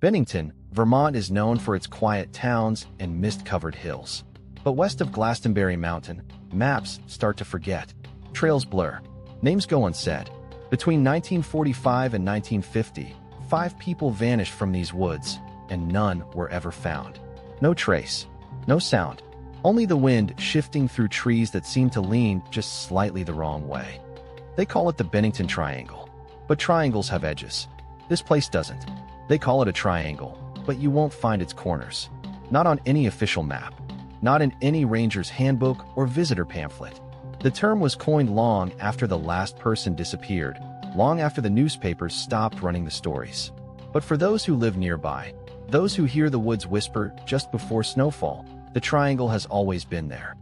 Bennington, Vermont is known for its quiet towns and mist-covered hills. But west of Glastenbury Mountain, maps start to forget. Trails blur. Names go unsaid. Between 1945 and 1950, 5 people vanished from these woods, and none were ever found. No trace. No sound. Only the wind shifting through trees that seem to lean just slightly the wrong way. They call it the Bennington Triangle. But triangles have edges. This place doesn't. They call it a triangle, but you won't find its corners. Not on any official map. Not in any ranger's handbook or visitor pamphlet. The term was coined long after the last person disappeared, long after the newspapers stopped running the stories. But for those who live nearby, those who hear the woods whisper just before snowfall, the triangle has always been there.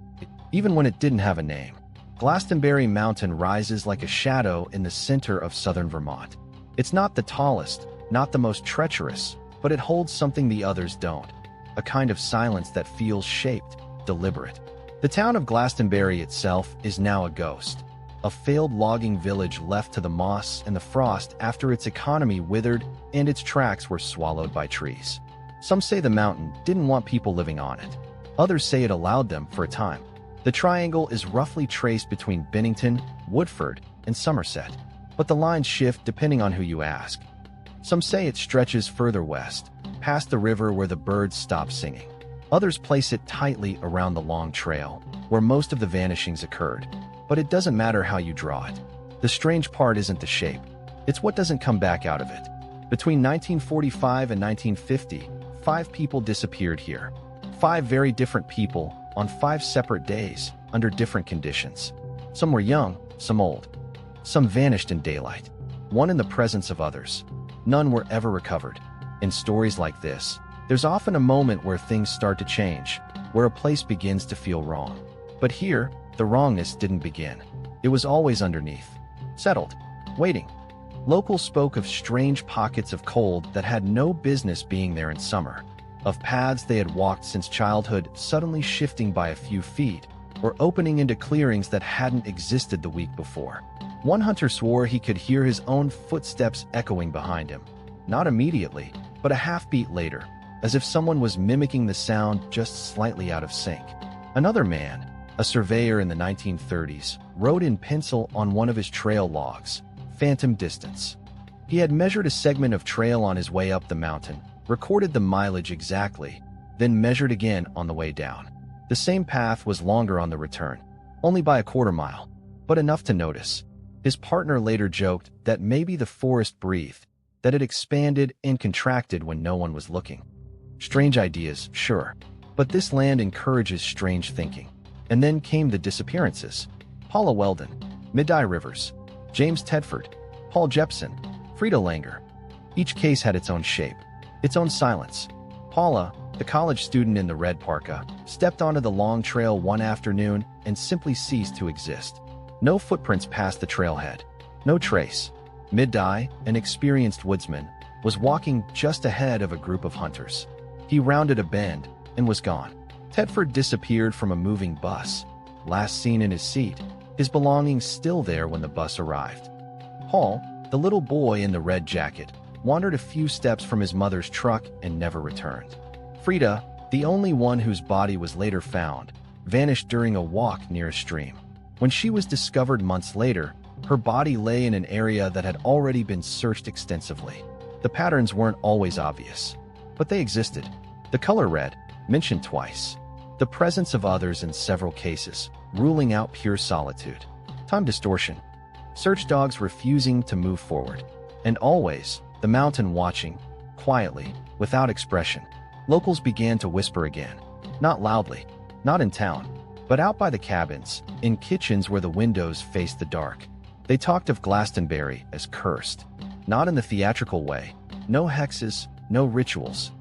Even when it didn't have a name. Glastenbury Mountain rises like a shadow in the center of southern Vermont. It's not the tallest, not the most treacherous, but it holds something the others don't. A kind of silence that feels shaped, deliberate. The town of Glastenbury itself is now a ghost. A failed logging village left to the moss and the frost after its economy withered and its tracks were swallowed by trees. Some say the mountain didn't want people living on it. Others say it allowed them for a time. The triangle is roughly traced between Bennington, Woodford, and Somerset, but the lines shift depending on who you ask. Some say it stretches further west, past the river where the birds stop singing. Others place it tightly around the long trail, where most of the vanishings occurred. But it doesn't matter how you draw it. The strange part isn't the shape. It's what doesn't come back out of it. Between 1945 and 1950, 5 people disappeared here. 5 very different people, on 5 separate days, under different conditions. Some were young, some old. Some vanished in daylight. One in the presence of others. None were ever recovered. In stories like this, there's often a moment where things start to change, where a place begins to feel wrong. But here, the wrongness didn't begin. It was always underneath. Settled. Waiting. Locals spoke of strange pockets of cold that had no business being there in summer. Of paths they had walked since childhood suddenly shifting by a few feet, or opening into clearings that hadn't existed the week before. One hunter swore he could hear his own footsteps echoing behind him. Not immediately, but a half-beat later, as if someone was mimicking the sound just slightly out of sync. Another man, a surveyor in the 1930s, wrote in pencil on one of his trail logs, "Phantom distance." He had measured a segment of trail on his way up the mountain, recorded the mileage exactly, then measured again on the way down. The same path was longer on the return, only by a quarter mile, but enough to notice. His partner later joked that maybe the forest breathed, that it expanded and contracted when no one was looking. Strange ideas, sure, but this land encourages strange thinking. And then came the disappearances. Paula Welden, Middie Rivers, James Tedford, Paul Jepson, Frieda Langer. Each case had its own shape, its own silence. Paula, the college student in the red parka, stepped onto the long trail one afternoon and simply ceased to exist. No footprints past the trailhead. No trace. Middie, an experienced woodsman, was walking just ahead of a group of hunters. He rounded a bend and was gone. Tedford disappeared from a moving bus, last seen in his seat, his belongings still there when the bus arrived. Paul, the little boy in the red jacket, wandered a few steps from his mother's truck and never returned. Frieda, the only one whose body was later found, vanished during a walk near a stream. When she was discovered months later, her body lay in an area that had already been searched extensively. The patterns weren't always obvious, but they existed. The color red, mentioned twice. The presence of others in several cases, ruling out pure solitude. Time distortion. Search dogs refusing to move forward. And always, the mountain watching, quietly, without expression. Locals began to whisper again. Not loudly, not in town, but out by the cabins, in kitchens where the windows faced the dark. They talked of Glastenbury as cursed. Not in the theatrical way. No hexes, no rituals.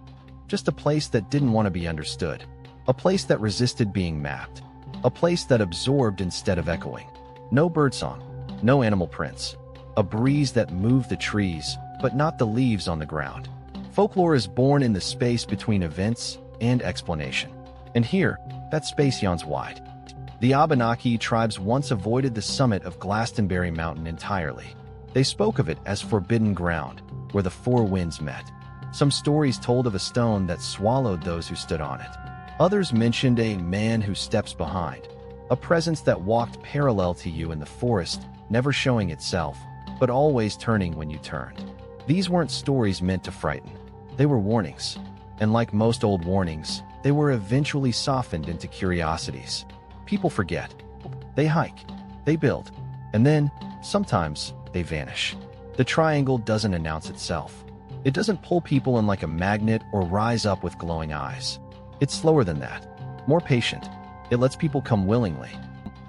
Just a place that didn't want to be understood. A place that resisted being mapped. A place that absorbed instead of echoing. No birdsong. No animal prints. A breeze that moved the trees, but not the leaves on the ground. Folklore is born in the space between events and explanation. And here, that space yawns wide. The Abenaki tribes once avoided the summit of Glastenbury Mountain entirely. They spoke of it as forbidden ground, where the 4 winds met. Some stories told of a stone that swallowed those who stood on it. Others mentioned a man who steps behind, a presence that walked parallel to you in the forest, never showing itself, but always turning when you turned. These weren't stories meant to frighten. They were warnings. And like most old warnings, they were eventually softened into curiosities. People forget. They hike. They build. And then, sometimes, they vanish. The triangle doesn't announce itself. It doesn't pull people in like a magnet or rise up with glowing eyes. It's slower than that. More patient. It lets people come willingly.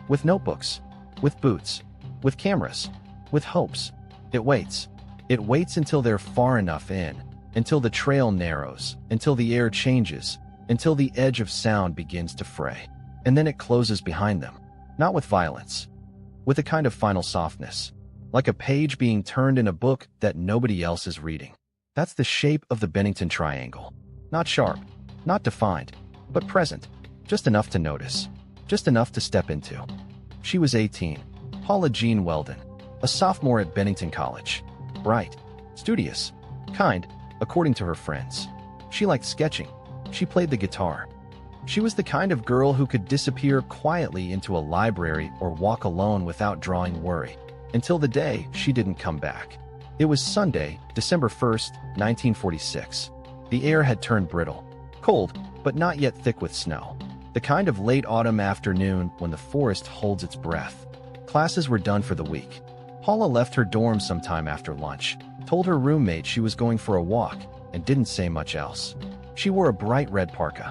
With notebooks. With boots. With cameras. With hopes. It waits. It waits until they're far enough in. Until the trail narrows. Until the air changes. Until the edge of sound begins to fray. And then it closes behind them. Not with violence. With a kind of final softness. Like a page being turned in a book that nobody else is reading. That's the shape of the Bennington Triangle. Not sharp. Not defined. But present. Just enough to notice. Just enough to step into. She was 18. Paula Welden. A sophomore at Bennington College. Bright. Studious. Kind, according to her friends. She liked sketching. She played the guitar. She was the kind of girl who could disappear quietly into a library or walk alone without drawing worry, until the day she didn't come back. It was Sunday, December 1st, 1946. The air had turned brittle. Cold, but not yet thick with snow. The kind of late autumn afternoon when the forest holds its breath. Classes were done for the week. Paula left her dorm sometime after lunch, told her roommate she was going for a walk, and didn't say much else. She wore a bright red parka.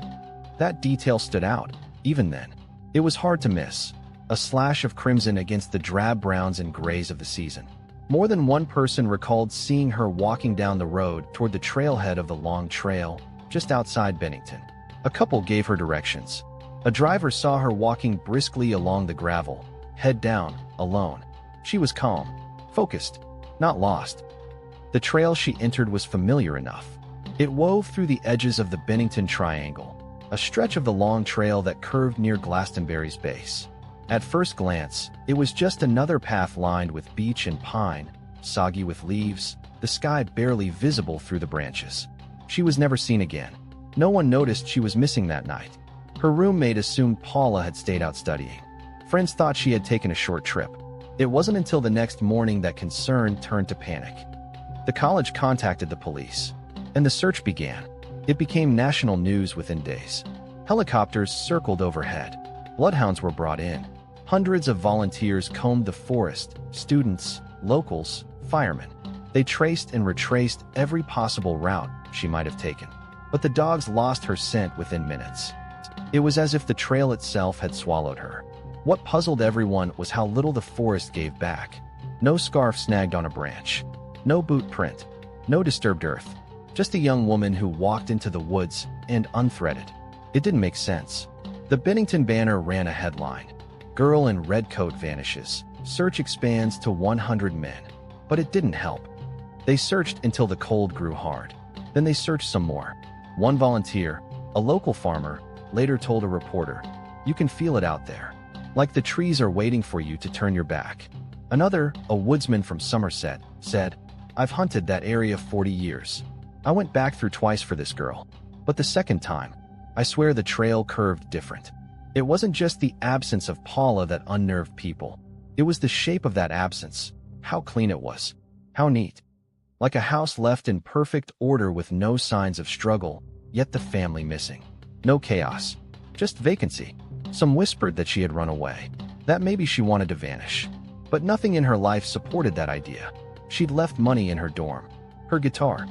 That detail stood out, even then. It was hard to miss. A slash of crimson against the drab browns and grays of the season. More than one person recalled seeing her walking down the road toward the trailhead of the long trail, just outside Bennington. A couple gave her directions. A driver saw her walking briskly along the gravel, head down, alone. She was calm, focused, not lost. The trail she entered was familiar enough. It wove through the edges of the Bennington Triangle, a stretch of the long trail that curved near Glastenbury's base. At first glance, it was just another path lined with beech and pine, soggy with leaves, the sky barely visible through the branches. She was never seen again. No one noticed she was missing that night. Her roommate assumed Paula had stayed out studying. Friends thought she had taken a short trip. It wasn't until the next morning that concern turned to panic. The college contacted the police, and the search began. It became national news within days. Helicopters circled overhead. Bloodhounds were brought in. Hundreds of volunteers combed the forest, students, locals, firemen. They traced and retraced every possible route she might have taken. But the dogs lost her scent within minutes. It was as if the trail itself had swallowed her. What puzzled everyone was how little the forest gave back. No scarf snagged on a branch. No boot print. No disturbed earth. Just a young woman who walked into the woods and unthreaded. It didn't make sense. The Bennington Banner ran a headline. Girl in red coat vanishes. Search expands to 100 men. But it didn't help. They searched until the cold grew hard. Then they searched some more. One volunteer, a local farmer, later told a reporter, "You can feel it out there. Like the trees are waiting for you to turn your back." Another, a woodsman from Somerset, said, "I've hunted that area 40 years. I went back through twice for this girl. But the second time, I swear the trail curved different." It wasn't just the absence of Paula that unnerved people. It was the shape of that absence. How clean it was. How neat. Like a house left in perfect order with no signs of struggle, yet the family missing. No chaos. Just vacancy. Some whispered that she had run away. That maybe she wanted to vanish. But nothing in her life supported that idea. She'd left money in her dorm. Her guitar.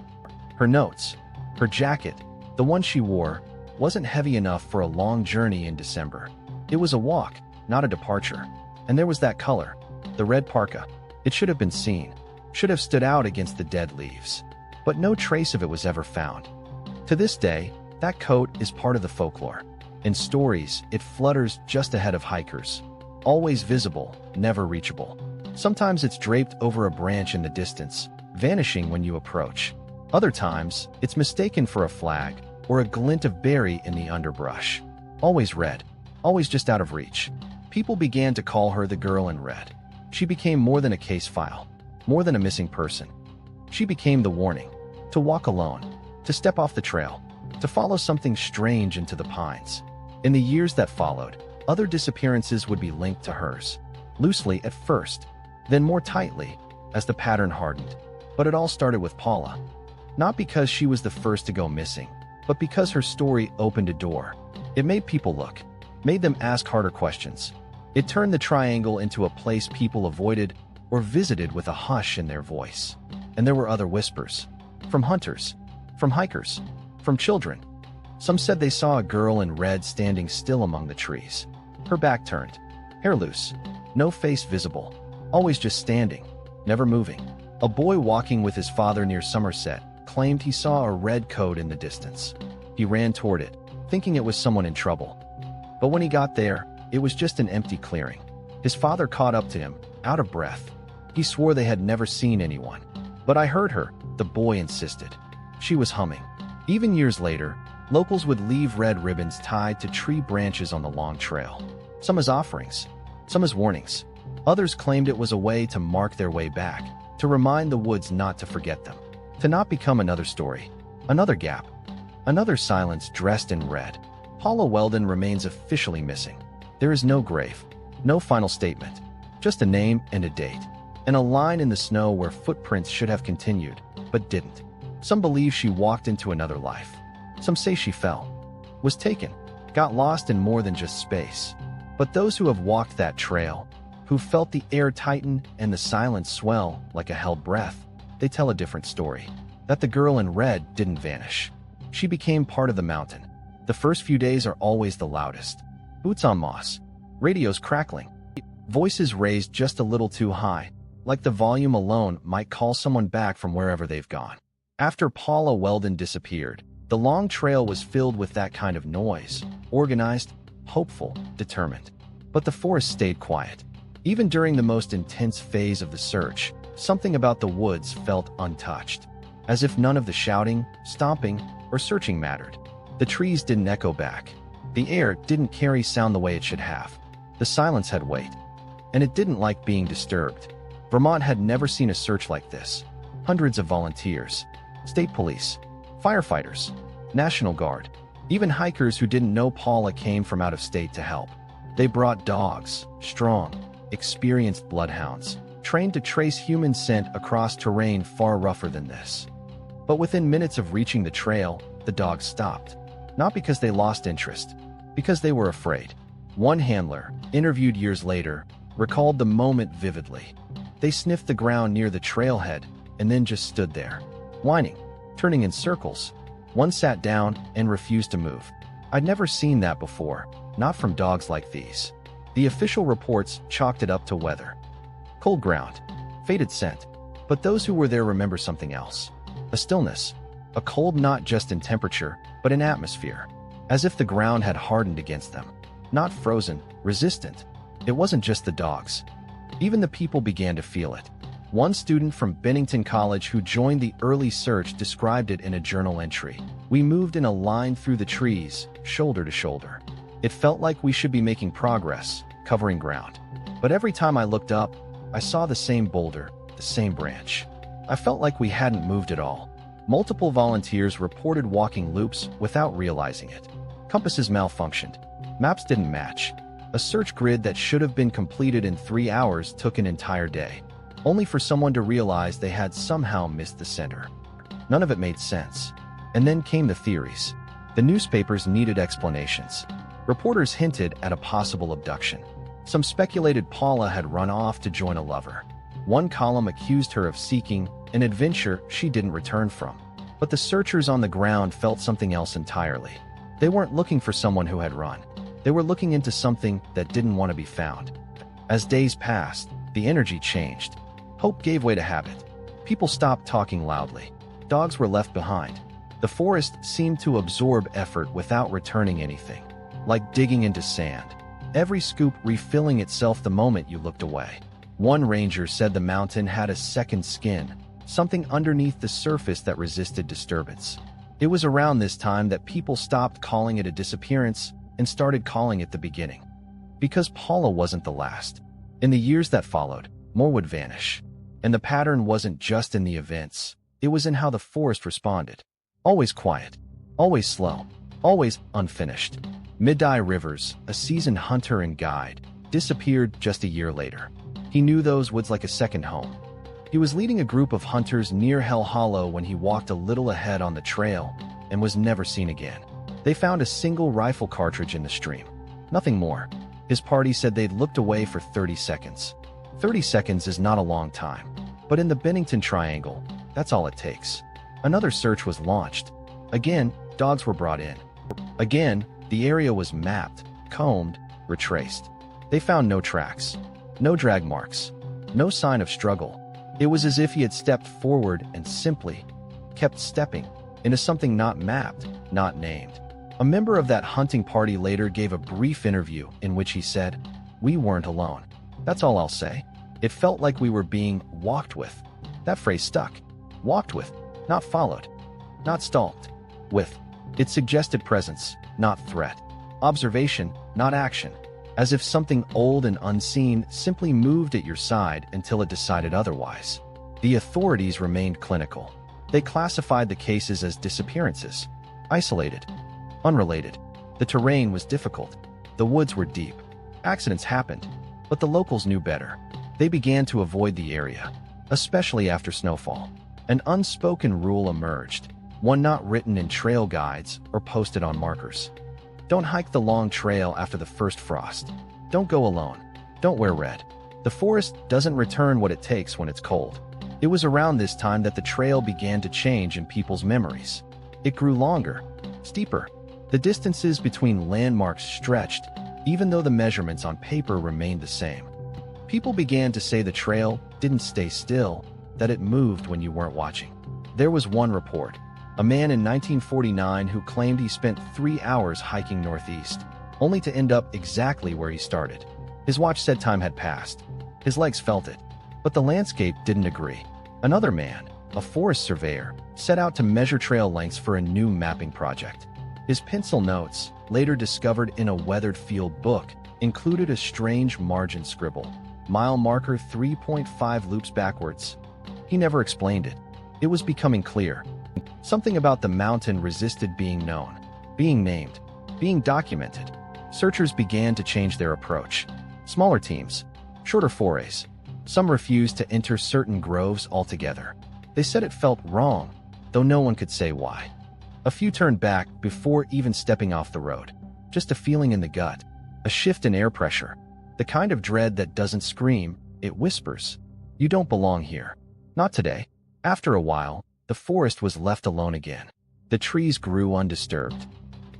Her notes. Her jacket, the one she wore, wasn't heavy enough for a long journey in December. It was a walk, not a departure. And there was that color. The red parka. It should have been seen. Should have stood out against the dead leaves. But no trace of it was ever found. To this day, that coat is part of the folklore. In stories, it flutters just ahead of hikers. Always visible, never reachable. Sometimes it's draped over a branch in the distance, vanishing when you approach. Other times, it's mistaken for a flag or a glint of berry in the underbrush. Always red, always just out of reach. People began to call her the girl in red. She became more than a case file, more than a missing person. She became the warning. To walk alone. to step off the trail, to follow something strange into the pines. In the years that followed, other disappearances would be linked to hers, loosely at first, then more tightly, as the pattern hardened. But it all started with Paula. Not because she was the first to go missing, but because her story opened a door. It made people look, made them ask harder questions. It turned the triangle into a place people avoided or visited with a hush in their voice. And there were other whispers. From hunters, from hikers, from children. Some said they saw a girl in red standing still among the trees. Her back turned, hair loose, no face visible, always just standing, never moving. A boy walking with his father near Somerset claimed he saw a red coat in the distance. He ran toward it, thinking it was someone in trouble. But when he got there, it was just an empty clearing. His father caught up to him, out of breath. He swore they had never seen anyone. But I heard her, the boy insisted. She was humming. Even years later, locals would leave red ribbons tied to tree branches on the long trail. Some as offerings, some as warnings. Others claimed it was a way to mark their way back, to remind the woods not to forget them, to not become another story, another gap, another silence dressed in red. Paula Welden remains officially missing. There is no grave, no final statement, just a name and a date, and a line in the snow where footprints should have continued, but didn't. Some believe she walked into another life. Some say she fell, was taken, got lost in more than just space. But those who have walked that trail, who felt the air tighten and the silence swell like a held breath, they tell a different story. That the girl in red didn't vanish. She became part of the mountain. The first few days are always the loudest. Boots on moss, radios crackling, voices raised just a little too high, like the volume alone might call someone back from wherever they've gone. After Paula Welden disappeared, the long trail was filled with that kind of noise, organized, hopeful, determined. But the forest stayed quiet. Even during the most intense phase of the search, something about the woods felt untouched, as if none of the shouting, stomping, or searching mattered. The trees didn't echo back. The air didn't carry sound the way it should have. The silence had weight, and it didn't like being disturbed. Vermont had never seen a search like this. Hundreds of volunteers, state police, firefighters, National Guard, even hikers who didn't know Paula came from out of state to help. They brought dogs, strong, experienced bloodhounds, trained to trace human scent across terrain far rougher than this. But within minutes of reaching the trail, the dogs stopped. Not because they lost interest, because they were afraid. One handler, interviewed years later, recalled the moment vividly. They sniffed the ground near the trailhead and then just stood there, whining, turning in circles. One sat down and refused to move. I'd never seen that before, not from dogs like these. The official reports chalked it up to weather. Cold ground, faded scent. But those who were there remember something else. A stillness. A cold not just in temperature, but in atmosphere. As if the ground had hardened against them. Not frozen, resistant. It wasn't just the dogs. Even the people began to feel it. One student from Bennington College who joined the early search described it in a journal entry. We moved in a line through the trees, shoulder to shoulder. It felt like we should be making progress, covering ground. But every time I looked up, I saw the same boulder, the same branch. I felt like we hadn't moved at all. Multiple volunteers reported walking loops without realizing it. Compasses malfunctioned. Maps didn't match. A search grid that should have been completed in 3 hours took an entire day, only for someone to realize they had somehow missed the center. None of it made sense. And then came the theories. The newspapers needed explanations. Reporters hinted at a possible abduction. Some speculated Paula had run off to join a lover. One column accused her of seeking an adventure she didn't return from. But the searchers on the ground felt something else entirely. They weren't looking for someone who had run. They were looking into something that didn't want to be found. As days passed, the energy changed. Hope gave way to habit. People stopped talking loudly. Dogs were left behind. The forest seemed to absorb effort without returning anything, like digging into sand. Every scoop refilling itself the moment you looked away. One ranger said the mountain had a second skin, something underneath the surface that resisted disturbance. It was around this time that people stopped calling it a disappearance and started calling it the beginning. Because Paula wasn't the last. In the years that followed, more would vanish. And the pattern wasn't just in the events, it was in how the forest responded. Always quiet. Always slow. Always unfinished. Middie Rivers, a seasoned hunter and guide, disappeared just a year later. He knew those woods like a second home. He was leading a group of hunters near Hell Hollow when he walked a little ahead on the trail and was never seen again. They found a single rifle cartridge in the stream. Nothing more. His party said they'd looked away for 30 seconds. 30 seconds is not a long time, but in the Bennington Triangle, that's all it takes. Another search was launched. Again, dogs were brought in. Again, the area was mapped, combed, retraced. They found no tracks, no drag marks, no sign of struggle. It was as if he had stepped forward and simply kept stepping into something not mapped, not named. A member of that hunting party later gave a brief interview in which he said, "We weren't alone. That's all I'll say. It felt like we were being walked with." That phrase stuck. Walked with, not followed, not stalked. With. It suggested presence, not threat. Observation, not action. As if something old and unseen simply moved at your side until it decided otherwise. The authorities remained clinical. They classified the cases as disappearances. Isolated. Unrelated. The terrain was difficult. The woods were deep. Accidents happened, but the locals knew better. They began to avoid the area, especially after snowfall. An unspoken rule emerged, one not written in trail guides or posted on markers. Don't hike the long trail after the first frost. Don't go alone. Don't wear red. The forest doesn't return what it takes when it's cold. It was around this time that the trail began to change in people's memories. It grew longer, steeper. The distances between landmarks stretched, even though the measurements on paper remained the same. People began to say the trail didn't stay still, that it moved when you weren't watching. There was one report, a man in 1949 who claimed he spent 3 hours hiking northeast, only to end up exactly where he started. His watch said time had passed. His legs felt it, but the landscape didn't agree. Another man, a forest surveyor, set out to measure trail lengths for a new mapping project. His pencil notes, later discovered in a weathered field book, included a strange margin scribble. Mile marker 3.5 loops backwards. He never explained it. It was becoming clear. Something about the mountain resisted being known, being named, being documented. Searchers began to change their approach. Smaller teams, shorter forays. Some refused to enter certain groves altogether. They said it felt wrong, though no one could say why. A few turned back before even stepping off the road. Just a feeling in the gut, a shift in air pressure. The kind of dread that doesn't scream, it whispers. You don't belong here. Not today. After a while, the forest was left alone again. The trees grew undisturbed.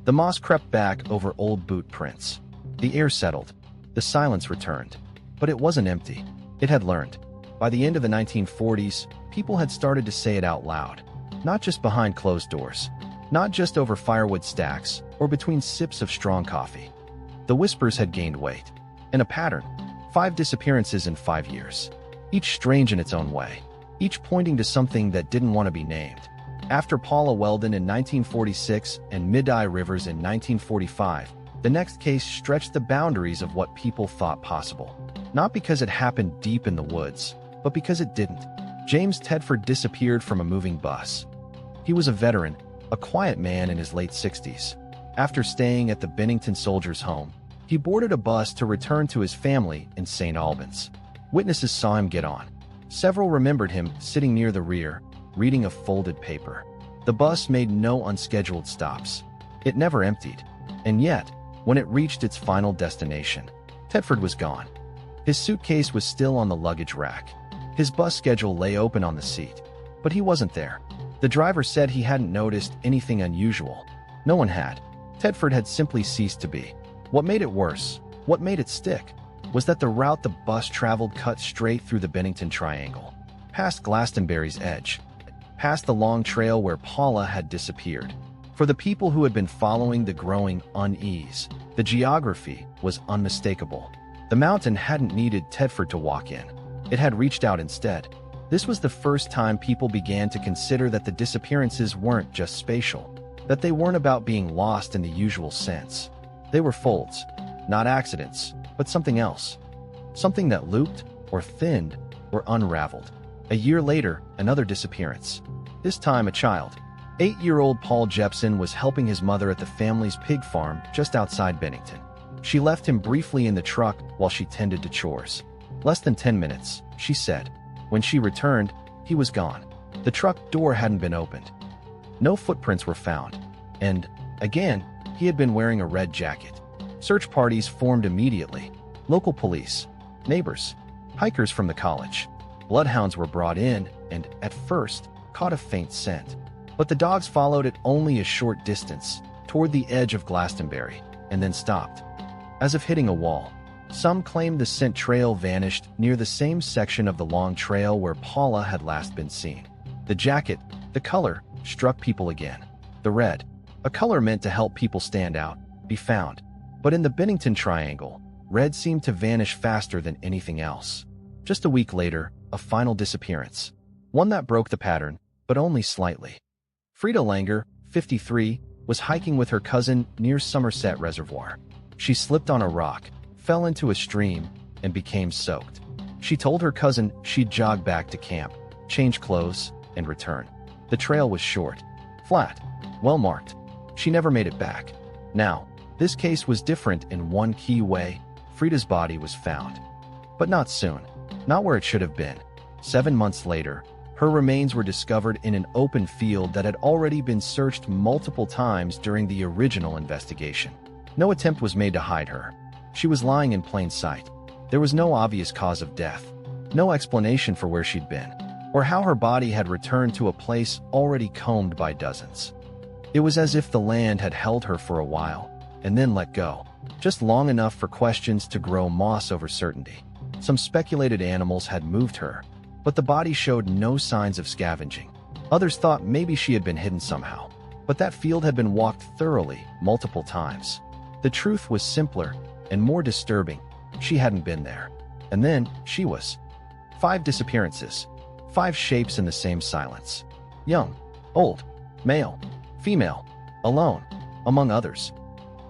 The moss crept back over old boot prints. The air settled. The silence returned. But it wasn't empty. It had learned. By the end of the 1940s, people had started to say it out loud. Not just behind closed doors. Not just over firewood stacks or between sips of strong coffee. The whispers had gained weight. In a pattern, 5 disappearances in 5 years. Each strange in its own way. Each pointing to something that didn't want to be named. After Paula Welden in 1946 and Middie Rivers in 1945, the next case stretched the boundaries of what people thought possible. Not because it happened deep in the woods, but because it didn't. James Tedford disappeared from a moving bus. He was a veteran, a quiet man in his late 60s. After staying at the Bennington Soldiers' Home, he boarded a bus to return to his family in St. Albans. Witnesses saw him get on. Several remembered him sitting near the rear, reading a folded paper. The bus made no unscheduled stops. It never emptied. And yet, when it reached its final destination, Tedford was gone. His suitcase was still on the luggage rack. His bus schedule lay open on the seat, but he wasn't there. The driver said he hadn't noticed anything unusual. No one had. Tedford had simply ceased to be. What made it worse, what made it stick, was that the route the bus traveled cut straight through the Bennington Triangle, past Glastenbury's edge, past the long trail where Paula had disappeared. For the people who had been following the growing unease, the geography was unmistakable. The mountain hadn't needed Tedford to walk in. It had reached out instead. This was the first time people began to consider that the disappearances weren't just spatial, that they weren't about being lost in the usual sense. They were folds, not accidents, but something else. Something that looped, or thinned, or unraveled. A year later, another disappearance. This time a child. 8-year-old Paul Jepson was helping his mother at the family's pig farm just outside Bennington. She left him briefly in the truck while she tended to chores. Less than 10 minutes, she said. When she returned, he was gone. The truck door hadn't been opened. No footprints were found. And, again, he had been wearing a red jacket. Search parties formed immediately. Local police, neighbors, hikers from the college. Bloodhounds were brought in and, at first, caught a faint scent. But the dogs followed it only a short distance, toward the edge of Glastenbury, and then stopped. As if hitting a wall. Some claimed the scent trail vanished near the same section of the long trail where Paula had last been seen. The jacket, the color, struck people again. The red, a color meant to help people stand out, be found. But in the Bennington Triangle, red seemed to vanish faster than anything else. Just a week later, a final disappearance. One that broke the pattern, but only slightly. Frieda Langer, 53, was hiking with her cousin near Somerset Reservoir. She slipped on a rock, fell into a stream, and became soaked. She told her cousin she'd jog back to camp, change clothes, and return. The trail was short, flat, well-marked. She never made it back. Now, this case was different in one key way. Frieda's body was found. But not soon. Not where it should have been. 7 months later, her remains were discovered in an open field that had already been searched multiple times during the original investigation. No attempt was made to hide her. She was lying in plain sight. There was no obvious cause of death, no explanation for where she'd been, or how her body had returned to a place already combed by dozens. It was as if the land had held her for a while, and then let go, just long enough for questions to grow moss over certainty. Some speculated animals had moved her, but the body showed no signs of scavenging. Others thought maybe she had been hidden somehow, but that field had been walked thoroughly multiple times. The truth was simpler and more disturbing. She hadn't been there. And then she was. 5 disappearances. 5 shapes in the same silence. Young, old, male, female, alone, among others.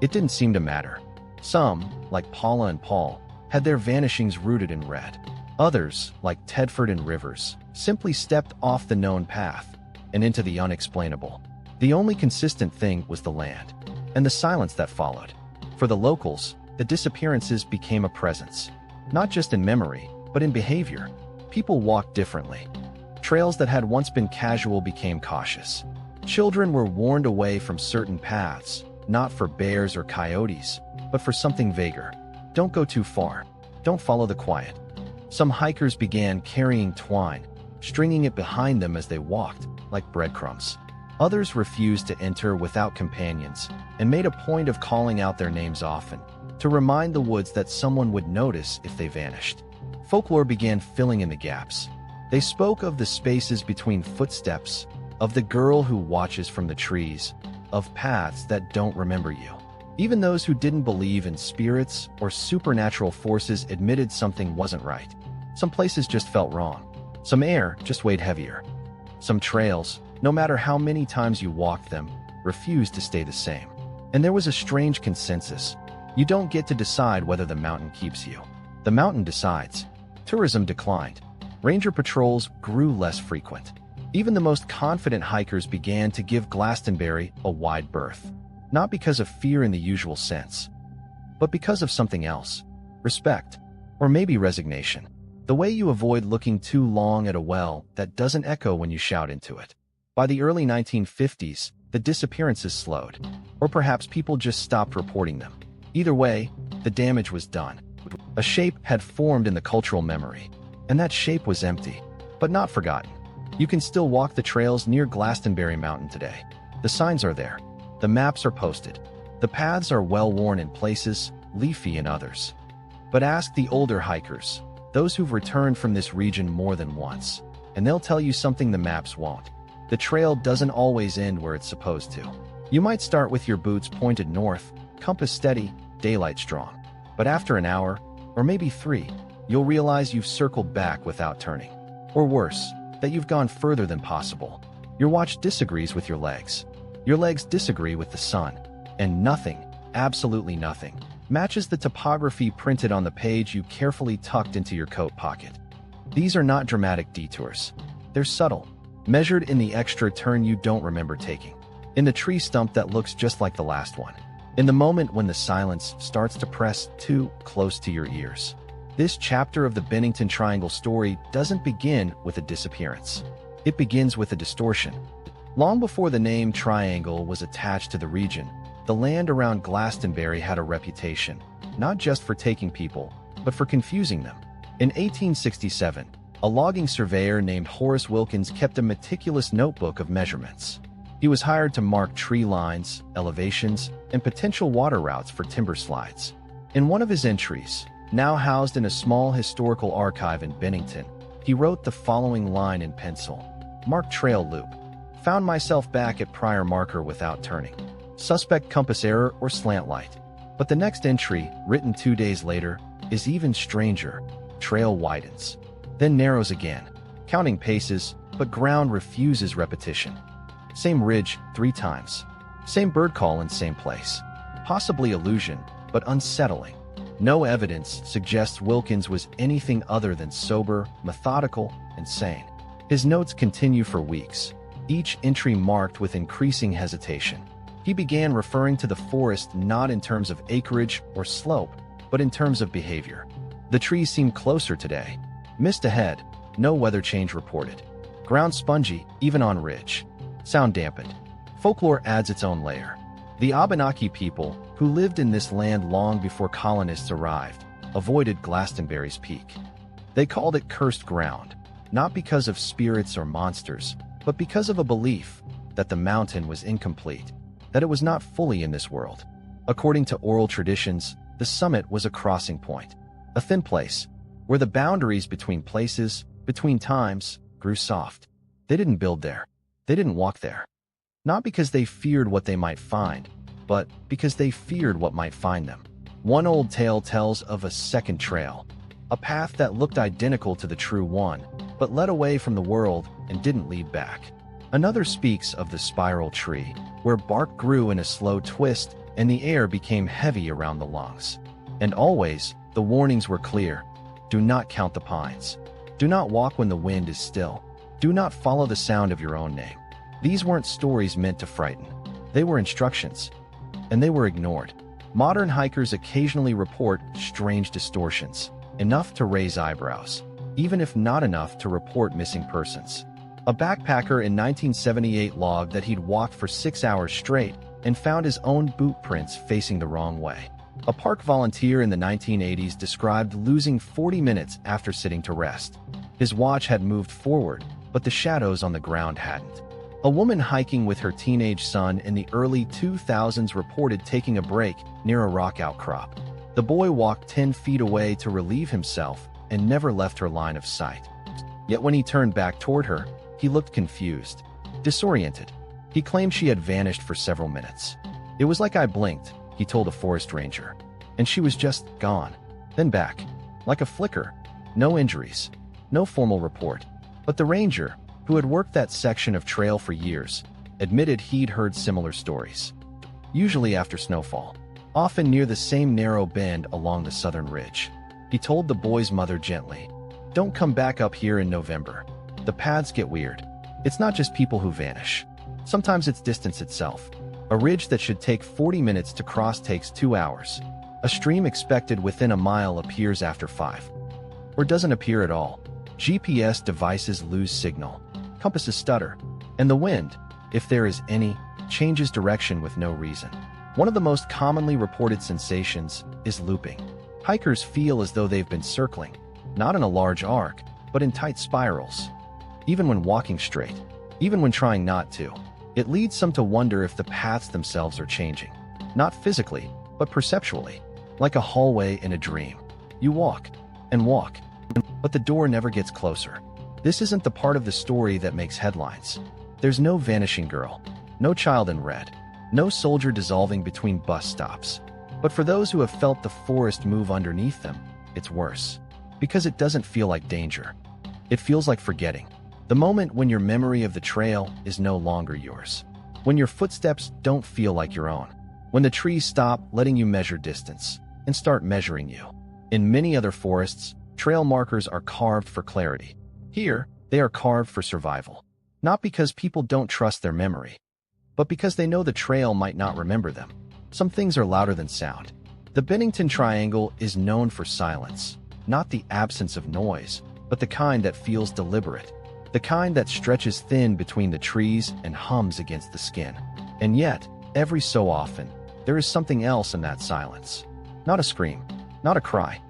It didn't seem to matter. Some, like Paula and Paul, had their vanishings rooted in red. Others, like Tedford and Rivers, simply stepped off the known path and into the unexplainable. The only consistent thing was the land, and the silence that followed. For the locals, the disappearances became a presence, not just in memory, but in behavior. People walked differently. Trails that had once been casual became cautious. Children were warned away from certain paths, not for bears or coyotes, but for something vaguer. Don't go too far. Don't follow the quiet. Some hikers began carrying twine, stringing it behind them as they walked, like breadcrumbs. Others refused to enter without companions and made a point of calling out their names often, to remind the woods that someone would notice if they vanished. Folklore began filling in the gaps. They spoke of the spaces between footsteps, of the girl who watches from the trees, of paths that don't remember you. Even those who didn't believe in spirits or supernatural forces admitted something wasn't right. Some places just felt wrong. Some air just weighed heavier. Some trails, no matter how many times you walked them, refused to stay the same. And there was a strange consensus. You don't get to decide whether the mountain keeps you. The mountain decides. Tourism declined. Ranger patrols grew less frequent. Even the most confident hikers began to give Glastenbury a wide berth. Not because of fear in the usual sense, but because of something else. Respect. Or maybe resignation. The way you avoid looking too long at a well that doesn't echo when you shout into it. By the early 1950s, the disappearances slowed. Or perhaps people just stopped reporting them. Either way, the damage was done. A shape had formed in the cultural memory. And that shape was empty, but not forgotten. You can still walk the trails near Glastenbury Mountain today. The signs are there. The maps are posted. The paths are well-worn in places, leafy in others. But ask the older hikers, those who've returned from this region more than once, and they'll tell you something the maps won't. The trail doesn't always end where it's supposed to. You might start with your boots pointed north, compass steady, daylight strong. But after an hour, or maybe 3, you'll realize you've circled back without turning. Or worse, that you've gone further than possible. Your watch disagrees with your legs. Your legs disagree with the sun. And nothing, absolutely nothing, matches the topography printed on the page you carefully tucked into your coat pocket. These are not dramatic detours. They're subtle. measured in the extra turn you don't remember taking, in the tree stump that looks just like the last one, in the moment when the silence starts to press too close to your ears. This chapter of the Bennington Triangle story doesn't begin with a disappearance. It begins with a distortion. Long before the name Triangle was attached to the region, the land around Glastenbury had a reputation, not just for taking people, but for confusing them. In 1867, a logging surveyor named Horace Wilkins kept a meticulous notebook of measurements. He was hired to mark tree lines, elevations, and potential water routes for timber slides. In one of his entries, now housed in a small historical archive in Bennington, he wrote the following line in pencil: "Marked trail loop. Found myself back at prior marker without turning. Suspect compass error or slant light." But the next entry, written 2 days later, is even stranger. Trail widens, then narrows again, counting paces, but ground refuses repetition. Same ridge 3 times. Same bird call in same place. Possibly illusion, but unsettling. No evidence suggests Wilkins was anything other than sober, methodical, and sane. His notes continue for weeks, each entry marked with increasing hesitation. He began referring to the forest not in terms of acreage or slope, but in terms of behavior. The trees seemed closer today. Mist ahead, no weather change reported. Ground spongy, even on ridge. Sound dampened. Folklore adds its own layer. The Abenaki people, who lived in this land long before colonists arrived, avoided Glastonbury's peak. They called it cursed ground, not because of spirits or monsters, but because of a belief that the mountain was incomplete, that it was not fully in this world. According to oral traditions, the summit was a crossing point, a thin place, where the boundaries between places, between times, grew soft. They didn't build there. They didn't walk there. Not because they feared what they might find, but because they feared what might find them. One old tale tells of a second trail, a path that looked identical to the true one, but led away from the world and didn't lead back. Another speaks of the spiral tree, where bark grew in a slow twist and the air became heavy around the lungs. And always, the warnings were clear. Do not count the pines. Do not walk when the wind is still. Do not follow the sound of your own name. These weren't stories meant to frighten. They were instructions. And they were ignored. Modern hikers occasionally report strange distortions, enough to raise eyebrows, even if not enough to report missing persons. A backpacker in 1978 logged that he'd walked for 6 hours straight and found his own boot prints facing the wrong way. A park volunteer in the 1980s described losing 40 minutes after sitting to rest. His watch had moved forward, but the shadows on the ground hadn't. A woman hiking with her teenage son in the early 2000s reported taking a break near a rock outcrop. The boy walked 10 feet away to relieve himself and never left her line of sight. Yet when he turned back toward her, he looked confused, disoriented. He claimed she had vanished for several minutes. "It was like I blinked," he told a forest ranger, "and she was just gone, then back, like a flicker. No injuries, no formal report." But the ranger, who had worked that section of trail for years, admitted he'd heard similar stories. Usually after snowfall, often near the same narrow bend along the southern ridge. He told the boy's mother gently, "Don't come back up here in November. The paths get weird. It's not just people who vanish. Sometimes it's distance itself. A ridge that should take 40 minutes to cross takes 2 hours. A stream expected within a mile appears after 5. Or doesn't appear at all. GPS devices lose signal. Compasses stutter. And the wind, if there is any, changes direction with no reason." One of the most commonly reported sensations is looping. Hikers feel as though they've been circling, not in a large arc, but in tight spirals. Even when walking straight, even when trying not to, it leads some to wonder if the paths themselves are changing. Not physically, but perceptually, like a hallway in a dream. You walk, and walk, but the door never gets closer. This isn't the part of the story that makes headlines. There's no vanishing girl, no child in red, no soldier dissolving between bus stops. But for those who have felt the forest move underneath them, it's worse. Because it doesn't feel like danger. It feels like forgetting. The moment when your memory of the trail is no longer yours. When your footsteps don't feel like your own. When the trees stop letting you measure distance and start measuring you. In many other forests, trail markers are carved for clarity. Here, they are carved for survival. Not because people don't trust their memory, but because they know the trail might not remember them. Some things are louder than sound. The Bennington Triangle is known for silence, not the absence of noise, but the kind that feels deliberate, the kind that stretches thin between the trees and hums against the skin. And yet, every so often, there is something else in that silence. Not a scream, not a cry,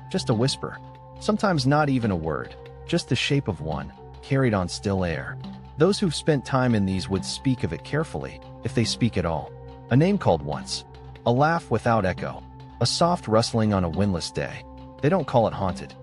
just a whisper. Sometimes not even a word, just the shape of one, carried on still air. Those who've spent time in these woods speak of it carefully, if they speak at all. A name called once, a laugh without echo, a soft rustling on a windless day. They don't call it haunted.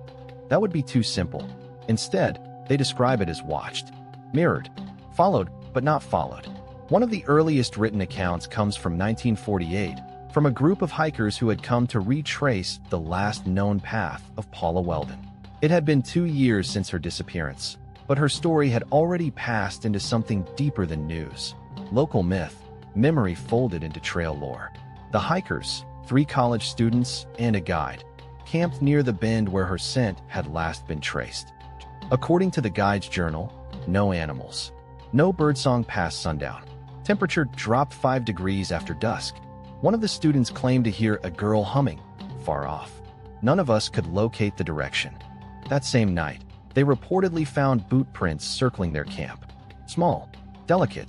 That would be too simple. Instead, they describe it as watched, mirrored, followed, but not followed. One of the earliest written accounts comes from 1948, from a group of hikers who had come to retrace the last known path of Paula Welden. It had been 2 years since her disappearance, but her story had already passed into something deeper than news. Local myth, memory folded into trail lore. The hikers, 3 college students and a guide, camped near the bend where her scent had last been traced. According to the guide's journal, no animals, no birdsong past sundown. Temperature dropped 5 degrees after dusk. One of the students claimed to hear a girl humming, far off. None of us could locate the direction. That same night, they reportedly found boot prints circling their camp. Small, delicate,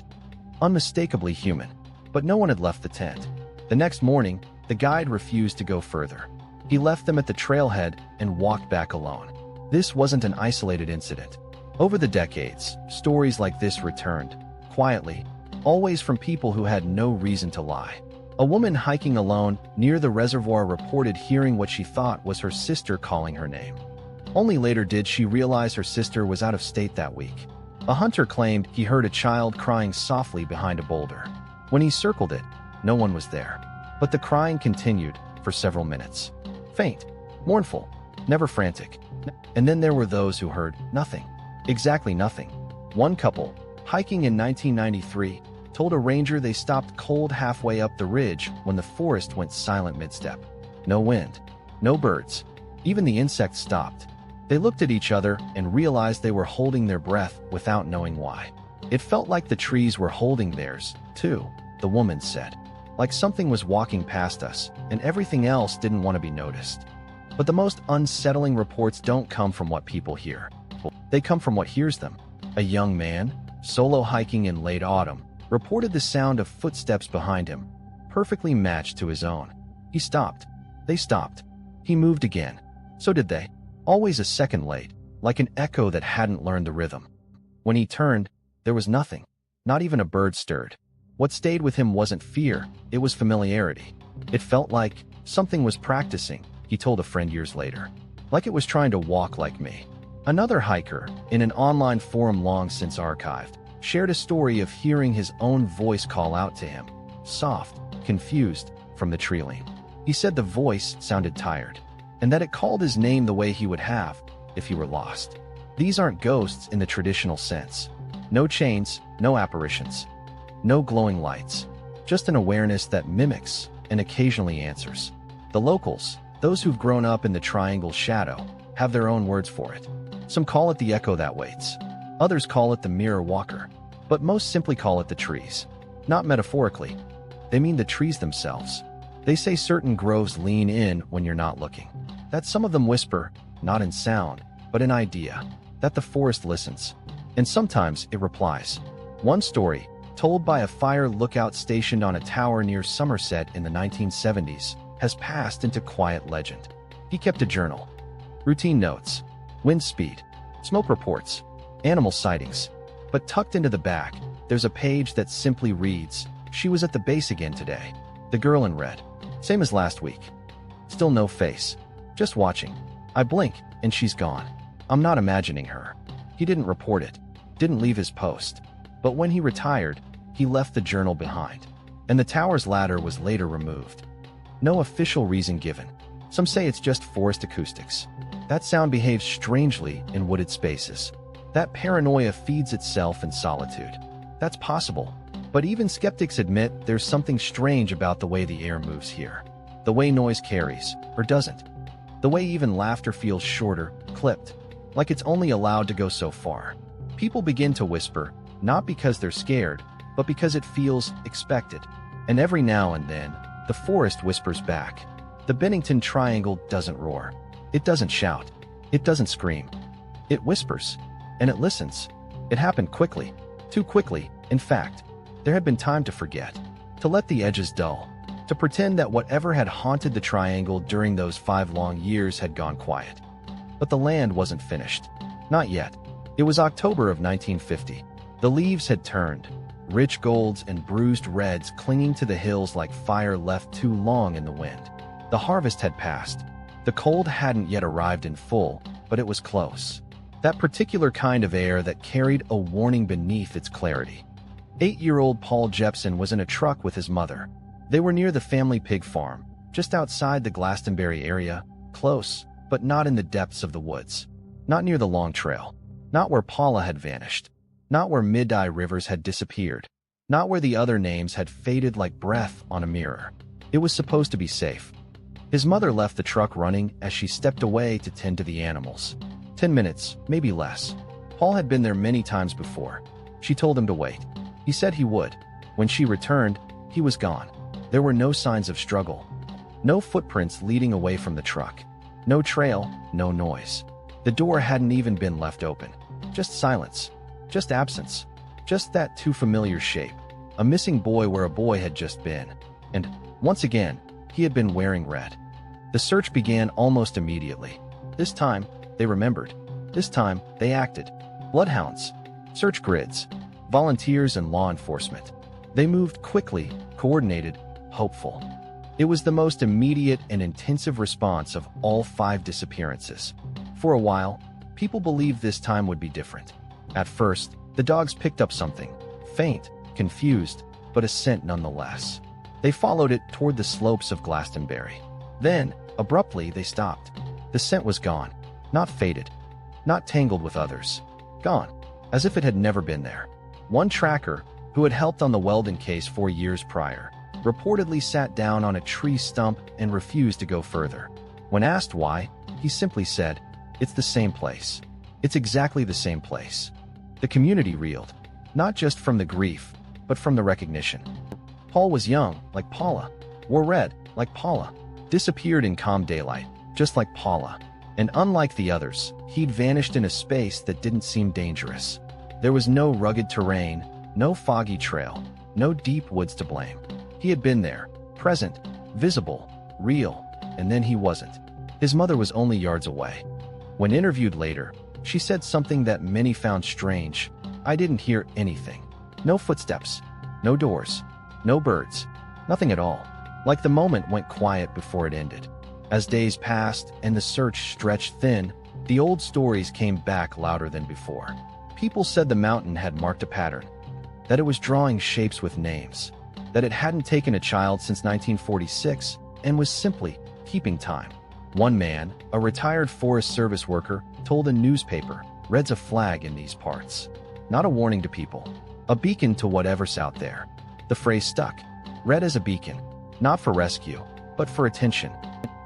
unmistakably human, but no one had left the tent. The next morning, the guide refused to go further. He left them at the trailhead and walked back alone. This wasn't an isolated incident. Over the decades, stories like this returned, quietly, always from people who had no reason to lie. A woman hiking alone near the reservoir reported hearing what she thought was her sister calling her name. Only later did she realize her sister was out of state that week. A hunter claimed he heard a child crying softly behind a boulder. When he circled it, no one was there. But the crying continued for several minutes. Faint, mournful, never frantic. And then there were those who heard nothing. Exactly nothing. One couple, hiking in 1993, told a ranger they stopped cold halfway up the ridge when the forest went silent mid-step. No wind, no birds. Even the insects stopped. They looked at each other and realized they were holding their breath without knowing why. It felt like the trees were holding theirs, too, the woman said. Like something was walking past us, and everything else didn't want to be noticed. But the most unsettling reports don't come from what people hear. They come from what hears them. A young man, solo hiking in late autumn, reported the sound of footsteps behind him, perfectly matched to his own. He stopped. They stopped. He moved again. So did they. Always a second late, like an echo that hadn't learned the rhythm. When he turned, there was nothing. Not even a bird stirred. What stayed with him wasn't fear, it was familiarity. It felt like something was practicing, he told a friend years later. Like it was trying to walk like me. Another hiker, in an online forum long since archived, shared a story of hearing his own voice call out to him, soft, confused, from the tree-line. He said the voice sounded tired, and that it called his name the way he would have if he were lost. These aren't ghosts in the traditional sense. No chains, no apparitions, no glowing lights, just an awareness that mimics and occasionally answers. The locals, those who've grown up in the triangle's shadow, have their own words for it. Some call it the echo that waits. Others call it the mirror walker, but most simply call it the trees. Not metaphorically. They mean the trees themselves. They say certain groves lean in when you're not looking. That some of them whisper, not in sound, but in idea. That the forest listens. And sometimes it replies. One story, told by a fire lookout stationed on a tower near Somerset in the 1970s, has passed into quiet legend. He kept a journal. Routine notes. Wind speed. Smoke reports. Animal sightings. But tucked into the back, there's a page that simply reads, "She was at the base again today. The girl in red. Same as last week. Still no face. Just watching. I blink, and she's gone. I'm not imagining her." He didn't report it. Didn't leave his post. But when he retired, he left the journal behind. And the tower's ladder was later removed. No official reason given. Some say it's just forest acoustics. That sound behaves strangely in wooded spaces. That paranoia feeds itself in solitude. That's possible. But even skeptics admit there's something strange about the way the air moves here. The way noise carries, or doesn't. The way even laughter feels shorter, clipped, like it's only allowed to go so far. People begin to whisper, not because they're scared, but because it feels expected. And every now and then, the forest whispers back. The Bennington Triangle doesn't roar. It doesn't shout. It doesn't scream. It whispers. And it listens. It happened quickly. Too quickly, in fact. There had been time to forget. To let the edges dull. To pretend that whatever had haunted the triangle during those 5 long years had gone quiet. But the land wasn't finished. Not yet. It was October of 1950. The leaves had turned. Rich golds and bruised reds clinging to the hills like fire left too long in the wind. The harvest had passed. The cold hadn't yet arrived in full, but it was close. That particular kind of air that carried a warning beneath its clarity. 8-year-old Paul Jepson was in a truck with his mother. They were near the family pig farm, just outside the Glastenbury area, close, but not in the depths of the woods. Not near the long trail. Not where Paula had vanished. Not where Middie Rivers had disappeared. Not where the other names had faded like breath on a mirror. It was supposed to be safe. His mother left the truck running as she stepped away to tend to the animals. 10 minutes, maybe less. Paul had been there many times before. She told him to wait. He said he would. When she returned, he was gone. There were no signs of struggle. No footprints leading away from the truck. No trail, no noise. The door hadn't even been left open. Just silence. Just absence. Just that too familiar shape. A missing boy where a boy had just been. And, once again, he had been wearing red. The search began almost immediately. This time, they remembered. This time, they acted. Bloodhounds. Search grids. Volunteers and law enforcement. They moved quickly, coordinated, hopeful. It was the most immediate and intensive response of all 5 disappearances. For a while, people believed this time would be different. At first, the dogs picked up something. Faint, confused, but a scent nonetheless. They followed it toward the slopes of Glastenbury. Then, abruptly, they stopped. The scent was gone. Not faded. Not tangled with others. Gone. As if it had never been there. One tracker, who had helped on the Welden case 4 years prior, reportedly sat down on a tree stump and refused to go further. When asked why, he simply said, "It's the same place. It's exactly the same place." The community reeled, not just from the grief, but from the recognition. Paul was young, like Paula, wore red, like Paula, disappeared in calm daylight, just like Paula. And unlike the others, he'd vanished in a space that didn't seem dangerous. There was no rugged terrain, no foggy trail, no deep woods to blame. He had been there, present, visible, real, and then he wasn't. His mother was only yards away. When interviewed later, she said something that many found strange. "I didn't hear anything. No footsteps, no doors, no birds, nothing at all. Like the moment went quiet before it ended." As days passed and the search stretched thin, the old stories came back louder than before. People said the mountain had marked a pattern, that it was drawing shapes with names, that it hadn't taken a child since 1946 and was simply keeping time. One man, a retired Forest Service worker, told a newspaper, "Red's a flag in these parts. Not a warning to people. A beacon to whatever's out there." The phrase stuck. Red as a beacon. Not for rescue, but for attention.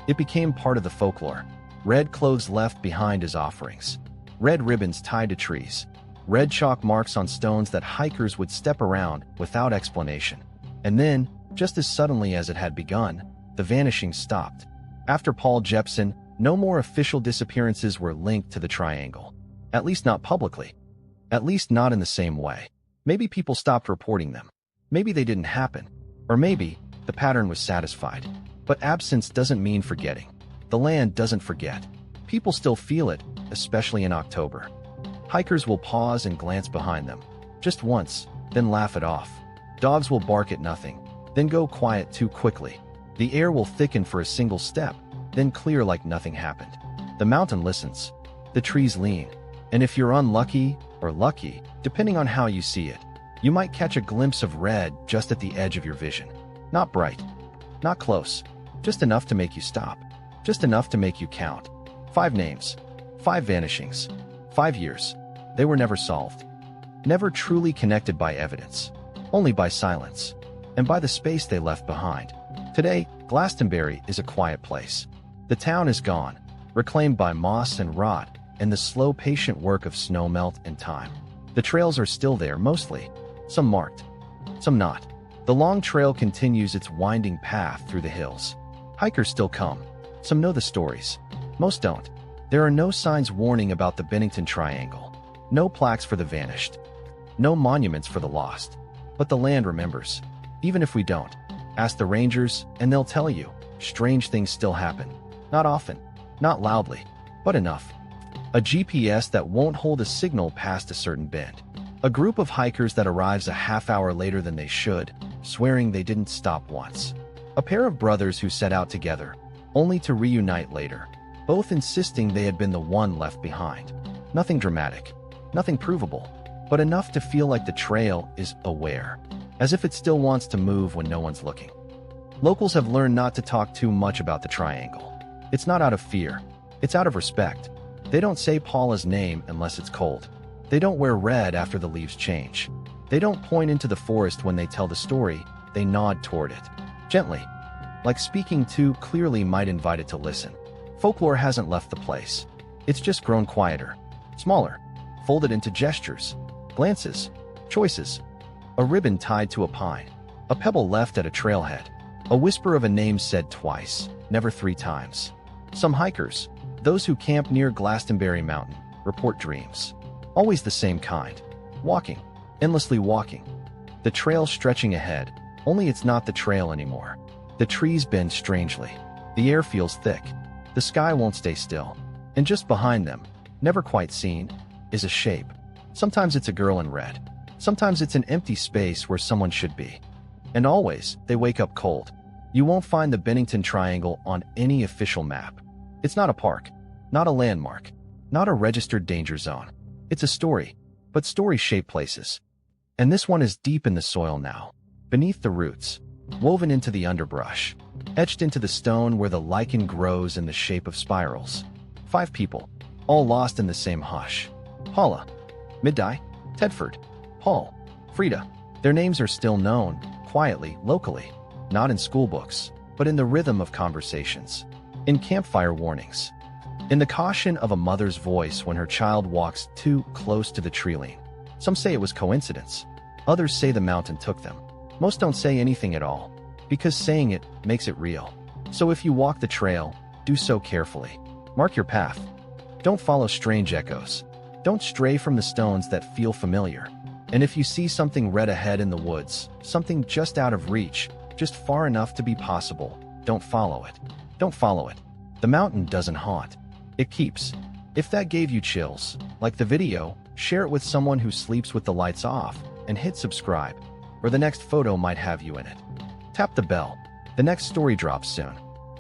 It became part of the folklore. Red clothes left behind as offerings. Red ribbons tied to trees. Red chalk marks on stones that hikers would step around without explanation. And then, just as suddenly as it had begun, the vanishing stopped. After Paul Jepson, no more official disappearances were linked to the triangle. At least not publicly. At least not in the same way. Maybe people stopped reporting them. Maybe they didn't happen. Or maybe the pattern was satisfied. But absence doesn't mean forgetting. The land doesn't forget. People still feel it, especially in October. Hikers will pause and glance behind them. Just once, then laugh it off. Dogs will bark at nothing, then go quiet too quickly. The air will thicken for a single step, then clear like nothing happened. The mountain listens. The trees lean. And if you're unlucky, or lucky, depending on how you see it, you might catch a glimpse of red just at the edge of your vision. Not bright. Not close. Just enough to make you stop. Just enough to make you count. 5 names. 5 vanishings. 5 years. They were never solved. Never truly connected by evidence. Only by silence. And by the space they left behind. Today, Glastenbury is a quiet place. The town is gone, reclaimed by moss and rot and the slow, patient work of snowmelt and time. The trails are still there mostly, some marked, some not. The long trail continues its winding path through the hills. Hikers still come. Some know the stories. Most don't. There are no signs warning about the Bennington Triangle. No plaques for the vanished. No monuments for the lost. But the land remembers. Even if we don't. Ask the rangers, and they'll tell you. Strange things still happen. Not often. Not loudly. But enough. A GPS that won't hold a signal past a certain bend. A group of hikers that arrives a half hour later than they should, swearing they didn't stop once. A pair of brothers who set out together, only to reunite later, both insisting they had been the one left behind. Nothing dramatic, nothing provable, but enough to feel like the trail is aware, as if it still wants to move when no one's looking. Locals have learned not to talk too much about the triangle. It's not out of fear, it's out of respect. They don't say Paula's name unless it's cold. They don't wear red after the leaves change. They don't point into the forest when they tell the story, they nod toward it. Gently, like speaking too clearly might invite it to listen. Folklore hasn't left the place. It's just grown quieter, smaller, folded into gestures, glances, choices. A ribbon tied to a pine, a pebble left at a trailhead, a whisper of a name said twice, never 3 times. Some hikers, those who camp near Glastenbury Mountain, report dreams. Always the same kind. Walking, endlessly walking. The trail stretching ahead, only it's not the trail anymore. The trees bend strangely. The air feels thick. The sky won't stay still. And just behind them, never quite seen, is a shape. Sometimes it's a girl in red. Sometimes it's an empty space where someone should be. And always, they wake up cold. You won't find the Bennington Triangle on any official map. It's not a park, not a landmark, not a registered danger zone. It's a story, but stories shape places. And this one is deep in the soil now, beneath the roots, woven into the underbrush, etched into the stone where the lichen grows in the shape of spirals. 5 people, all lost in the same hush. Paula, Middie, Tedford, Paul, Frieda. Their names are still known, quietly, locally, not in school books, but in the rhythm of conversations, in campfire warnings, in the caution of a mother's voice when her child walks too close to the tree-line. Some say it was coincidence. Others say the mountain took them. Most don't say anything at all, because saying it makes it real. So if you walk the trail, do so carefully. Mark your path. Don't follow strange echoes. Don't stray from the stones that feel familiar. And if you see something red ahead in the woods, something just out of reach, just far enough to be possible, don't follow it. Don't follow it. The mountain doesn't haunt. It keeps. If that gave you chills, like the video, share it with someone who sleeps with the lights off, and hit subscribe, or the next photo might have you in it. Tap the bell. The next story drops soon.